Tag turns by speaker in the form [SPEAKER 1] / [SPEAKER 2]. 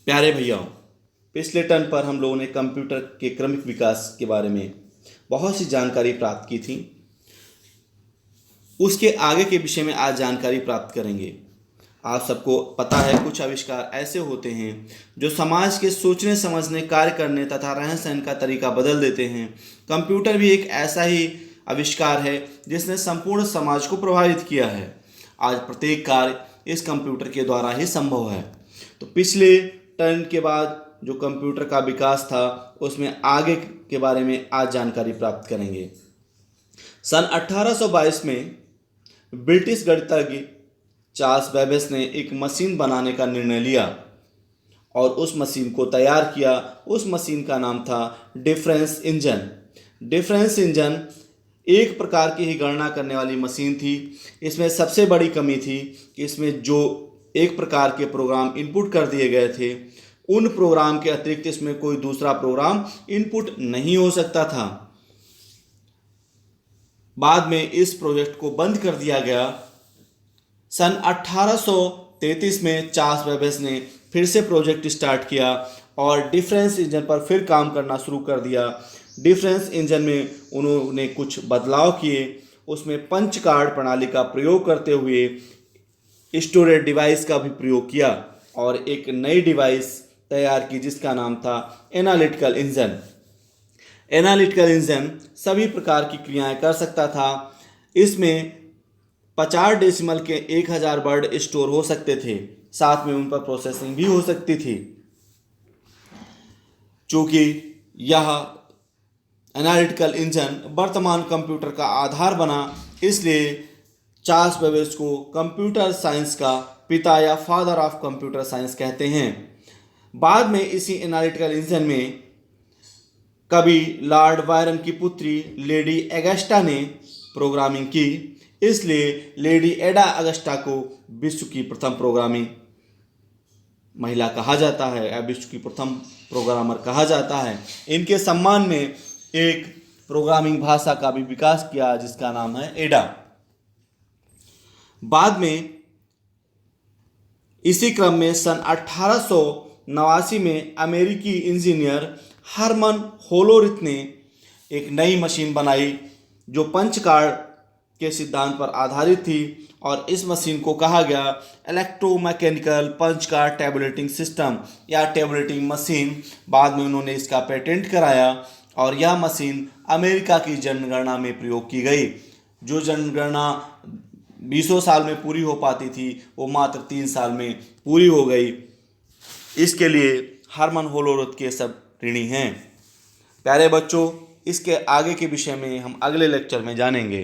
[SPEAKER 1] प्यारे भैयाओं, पिछले टर्न पर हम लोगों ने कंप्यूटर के क्रमिक विकास के बारे में बहुत सी जानकारी प्राप्त की थी। उसके आगे के विषय में आज जानकारी प्राप्त करेंगे। आप सबको पता है, कुछ आविष्कार ऐसे होते हैं जो समाज के सोचने समझने, कार्य करने तथा रहन सहन का तरीका बदल देते हैं। कंप्यूटर भी एक ऐसा ही आविष्कार है जिसने संपूर्ण समाज को प्रभावित किया है। आज प्रत्येक कार्य इस कंप्यूटर के द्वारा ही संभव है। तो पिछले टर्न के बाद जो कंप्यूटर का विकास था उसमें आगे के बारे में आज जानकारी प्राप्त करेंगे। सन 1822 में ब्रिटिश गणितज्ञ चार्ल्स बेबेज ने एक मशीन बनाने का निर्णय लिया और उस मशीन को तैयार किया। उस मशीन का नाम था डिफरेंस इंजन। डिफरेंस इंजन एक प्रकार की ही गणना करने वाली मशीन थी। इसमें सबसे बड़ी कमी थी कि इसमें जो एक प्रकार के प्रोग्राम इनपुट कर दिए गए थे, उन प्रोग्राम के अतिरिक्त इसमें कोई दूसरा प्रोग्राम इनपुट नहीं हो सकता था। बाद में इस प्रोजेक्ट को बंद कर दिया गया। सन 1833 में चार्ल्स बेबेज ने फिर से प्रोजेक्ट स्टार्ट किया और डिफरेंस इंजन पर फिर काम करना शुरू कर दिया। डिफरेंस इंजन में उन्होंने कुछ बदलाव किए। उसमें पंच कार्ड प्रणाली का प्रयोग करते हुए स्टोरेज डिवाइस का भी प्रयोग किया और एक नई डिवाइस तैयार की जिसका नाम था एनालिटिकल इंजन। एनालिटिकल इंजन सभी प्रकार की क्रियाएं कर सकता था। इसमें 50 डेसिमल के 1000 वर्ड स्टोर हो सकते थे, साथ में उन पर प्रोसेसिंग भी हो सकती थी। चूंकि यह एनालिटिकल इंजन वर्तमान कंप्यूटर का आधार बना, इसलिए चार्ल्स बेबेज को कंप्यूटर साइंस का पिता या फादर ऑफ कंप्यूटर साइंस कहते हैं। बाद में इसी एनालिटिकल इंजन में कवि लॉर्ड बायरन की पुत्री लेडी अगस्टा ने प्रोग्रामिंग की, इसलिए लेडी एडा अगस्टा को विश्व की प्रथम प्रोग्रामिंग महिला कहा जाता है या विश्व की प्रथम प्रोग्रामर कहा जाता है। इनके सम्मान में एक प्रोग्रामिंग भाषा का भी विकास किया जिसका नाम है एडा। बाद में इसी क्रम में सन 1889 में अमेरिकी इंजीनियर हरमन होलोरिथ ने एक नई मशीन बनाई जो पंच कार्ड के सिद्धांत पर आधारित थी और इस मशीन को कहा गया electromechanical punch card tabulating system या टैबुलेटिंग मशीन। बाद में उन्होंने इसका पेटेंट कराया और यह मशीन अमेरिका की जनगणना में प्रयोग की गई। जो जनगणना 20 साल में पूरी हो पाती थी वो मात्र 3 साल में पूरी हो गई। इसके लिए हरमन होलोरिथ के सब ऋणी हैं। प्यारे बच्चों, इसके आगे के विषय में हम अगले लेक्चर में जानेंगे।